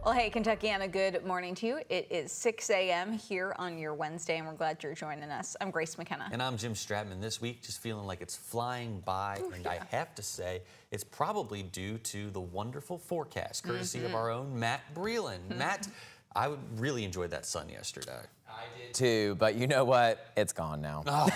Well, hey, Kentuckiana, good morning to you. It is 6 a.m. here on your Wednesday, and we're glad you're joining us. I'm Grace McKenna. And I'm Jim Stratman. This week, just feeling like it's flying by. Ooh, and yeah. I have to say, it's probably due to the wonderful forecast, courtesy of our own Matt Breland. Matt, I really enjoyed that sun yesterday. I did too, but you know what? It's gone now. Oh.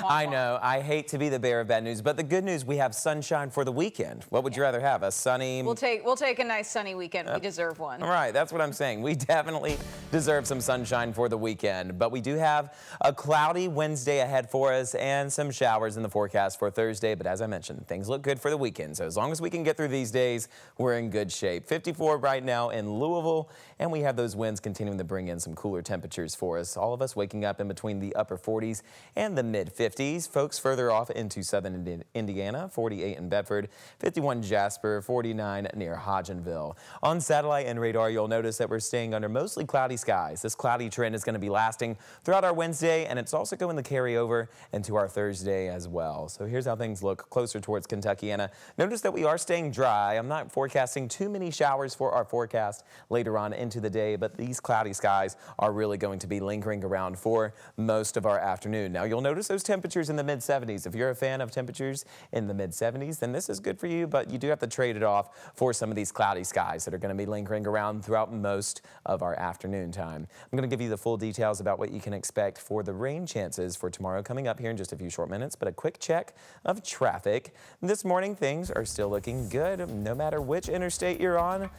I know. I hate to be the bearer of bad news, but the good news, we have sunshine for the weekend. What would you rather have? A sunny... We'll take a nice sunny weekend. We deserve one. All right, that's what I'm saying. We definitely deserve some sunshine for the weekend, but we do have a cloudy Wednesday ahead for us and some showers in the forecast for Thursday. But as I mentioned, things look good for the weekend. So as long as we can get through these days, we're in good shape. 54 right now in Louisville, and we have those winds continuing to bring in some cooler temperatures for us. All of us waking up in between the upper 40s and the mid 50s. Folks further off into southern Indiana, 48 in Bedford, 51 Jasper, 49 near Hodgenville. On satellite and radar, you'll notice that we're staying under mostly cloudy skies. This cloudy trend is going to be lasting throughout our Wednesday, and it's also going to carry over into our Thursday as well. So here's how things look closer towards Kentuckiana. Notice that we are staying dry. I'm not forecasting too many showers for our forecast later on into the day, but these cloudy skies are really going to be lingering around for most of our afternoon. Now, you'll notice those temperatures in the mid-70s. If you're a fan of temperatures in the mid-70s, then this is good for you, but you do have to trade it off for some of these cloudy skies that are going to be lingering around throughout most of our afternoon time. I'm going to give you the full details about what you can expect for the rain chances for tomorrow coming up here in just a few short minutes, but a quick check of traffic. This morning, things are still looking good. No matter which interstate you're on,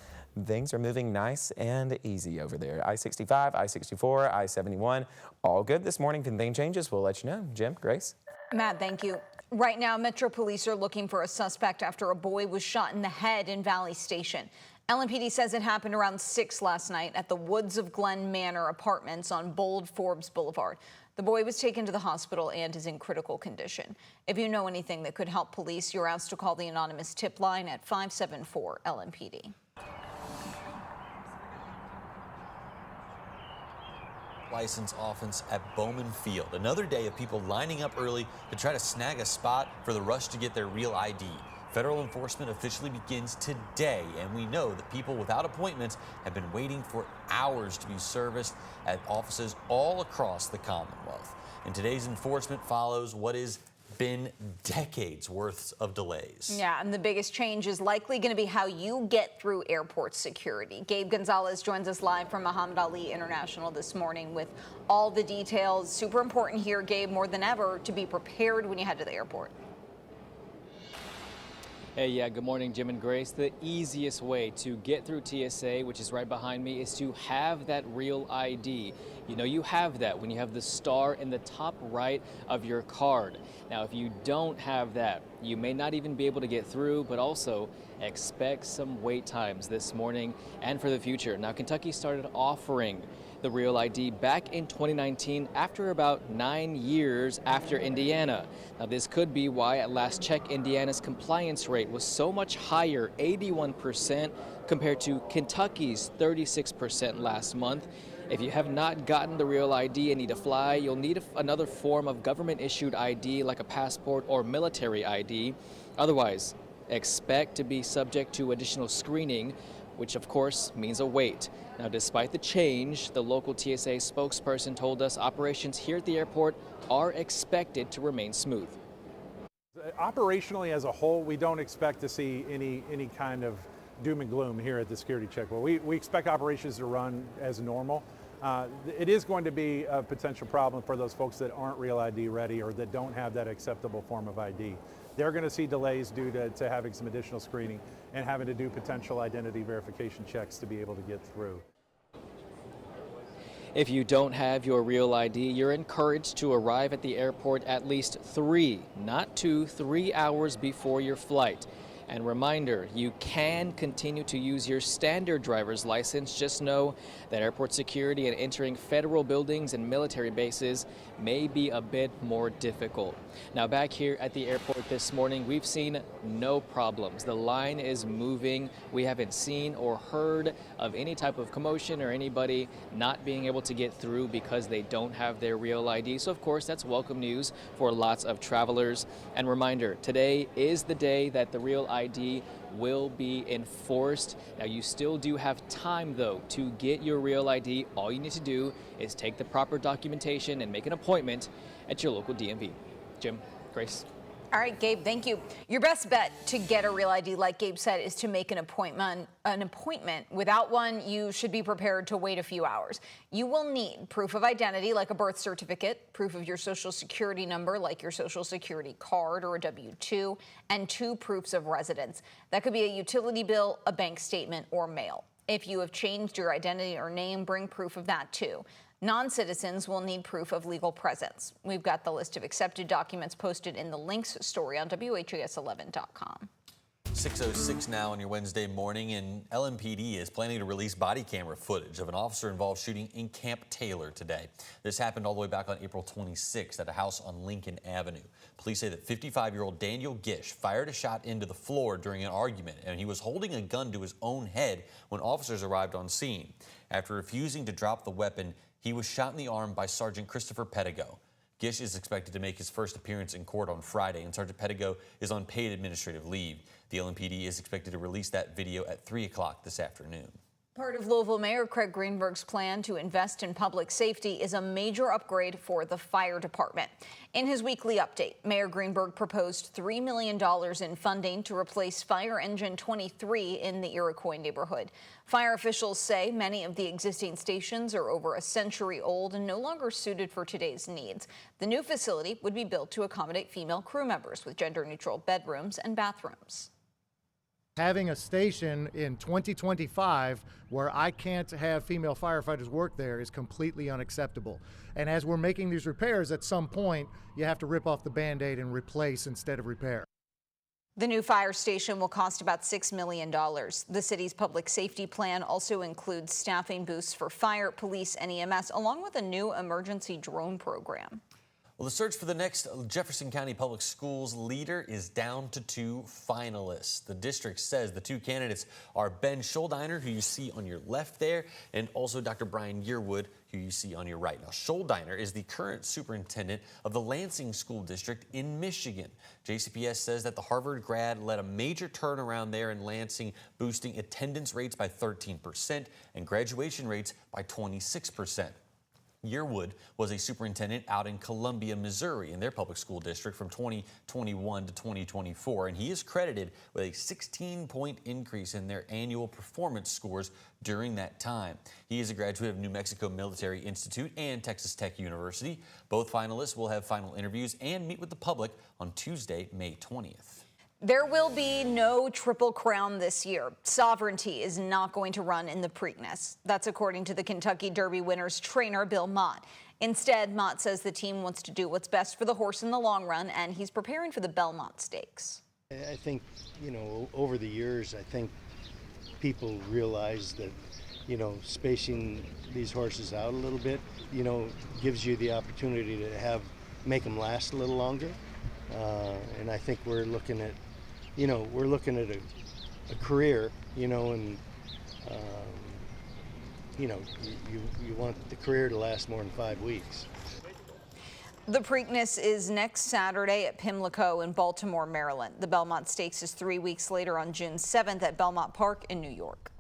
things are moving nice and easy over there. I-65, I-64, I-71, all good this morning. If anything changes, we'll let you know. Jim, Grace? Matt, thank you. Right now, Metro Police are looking for a suspect after a boy was shot in the head in Valley Station. LMPD says it happened around 6 last night at the Woods of Glen Manor apartments on Bold Forbes Boulevard. The boy was taken to the hospital and is in critical condition. If you know anything that could help police, you're asked to call the anonymous tip line at 574 LMPD. License offense at Bowman Field. Another day of people lining up early to try to snag a spot for the rush to get their real ID. Federal enforcement officially begins today, and we know that people without appointments have been waiting for hours to be serviced at offices all across the Commonwealth. And today's enforcement follows what is been decades worth of delays. Yeah, and the biggest change is likely going to be how you get through airport security. Gabe Gonzalez joins us live from Muhammad Ali International this morning with all the details. Super important here, Gabe, more than ever, to be prepared when you head to the airport. Hey, yeah, good morning, Jim and Grace. The easiest way to get through TSA, which is right behind me, is to have that real ID. You know you have that when you have the star in the top right of your card. Now, if you don't have that, you may not even be able to get through, but also expect some wait times this morning and for the future. Now, Kentucky started offering the real ID back in 2019 after about 9 years after Indiana. Now, this could be why at last check Indiana's compliance rate was so much higher, 81%, compared to Kentucky's 36% last month. If you have not gotten the real ID and need to fly, you'll need another form of government-issued ID like a passport or military ID. Otherwise, expect to be subject to additional screening, which of course means a wait. Now, despite the change, the local TSA spokesperson told us operations here at the airport are expected to remain smooth. Operationally as a whole, we don't expect to see any kind of doom and gloom here at the security checkpoint. We expect operations to run as normal. It is going to be a potential problem for those folks that aren't real ID ready or that don't have that acceptable form of ID. They're going to see delays due to having some additional screening and having to do potential identity verification checks to be able to get through. If you don't have your real ID, you're encouraged to arrive at the airport at least 3, not 2, 3 hours before your flight. And reminder, you can continue to use your standard driver's license. Just know that airport security and entering federal buildings and military bases may be a bit more difficult. Now back here at the airport this morning, we've seen no problems. The line is moving. We haven't seen or heard of any type of commotion or anybody not being able to get through because they don't have their real ID. So of course, that's welcome news for lots of travelers. And reminder, today is the day that the real ID will be enforced. Now you still do have time though to get your real ID. All you need to do is take the proper documentation and make an appointment at your local DMV. Jim, Grace. All right, Gabe, thank you. Your best bet to get a real ID, like Gabe said, is to make an appointment. Without one, you should be prepared to wait a few hours. You will need proof of identity, like a birth certificate, proof of your social security number, like your social security card or a W-2, and 2 proofs of residence. That could be a utility bill, a bank statement, or mail. If you have changed your identity or name, bring proof of that too. Non-citizens will need proof of legal presence. We've got the list of accepted documents posted in the links story on WHAS11.com. 6:06 now on your Wednesday morning, and LMPD is planning to release body camera footage of an officer-involved shooting in Camp Taylor today. This happened all the way back on April 26th at a house on Lincoln Avenue. Police say that 55-year-old Daniel Gish fired a shot into the floor during an argument, and he was holding a gun to his own head when officers arrived on scene. After refusing to drop the weapon, he was shot in the arm by Sergeant Christopher Pettigo. Gish is expected to make his first appearance in court on Friday, and Sergeant Pettigo is on paid administrative leave. The LMPD is expected to release that video at 3 o'clock this afternoon. Part of Louisville Mayor Craig Greenberg's plan to invest in public safety is a major upgrade for the fire department. In his weekly update, Mayor Greenberg proposed $3 million in funding to replace Fire Engine 23 in the Iroquois neighborhood. Fire officials say many of the existing stations are over a century old and no longer suited for today's needs. The new facility would be built to accommodate female crew members with gender-neutral bedrooms and bathrooms. Having a station in 2025 where I can't have female firefighters work there is completely unacceptable. And as we're making these repairs, at some point, you have to rip off the Band-Aid and replace instead of repair. The new fire station will cost about $6 million. The city's public safety plan also includes staffing boosts for fire, police, and EMS, along with a new emergency drone program. Well, the search for the next Jefferson County Public Schools leader is down to 2 finalists. The district says the 2 candidates are Ben Schuldiner, who you see on your left there, and also Dr. Brian Yearwood, who you see on your right. Now, Schuldiner is the current superintendent of the Lansing School District in Michigan. JCPS says that the Harvard grad led a major turnaround there in Lansing, boosting attendance rates by 13% and graduation rates by 26%. Yearwood was a superintendent out in Columbia, Missouri, in their public school district from 2021 to 2024, and he is credited with a 16-point increase in their annual performance scores during that time. He is a graduate of New Mexico Military Institute and Texas Tech University. Both finalists will have final interviews and meet with the public on Tuesday, May 20th. There will be no Triple Crown this year. Sovereignty is not going to run in the Preakness. That's according to the Kentucky Derby winner's trainer, Bill Mott. Instead, Mott says the team wants to do what's best for the horse in the long run, and he's preparing for the Belmont Stakes. I think, over the years, I think people realize that, spacing these horses out a little bit, gives you the opportunity to make them last a little longer. And I think we're looking at, a career, and, you want the career to last more than 5 weeks. The Preakness is next Saturday at Pimlico in Baltimore, Maryland. The Belmont Stakes is 3 weeks later on June 7th at Belmont Park in New York.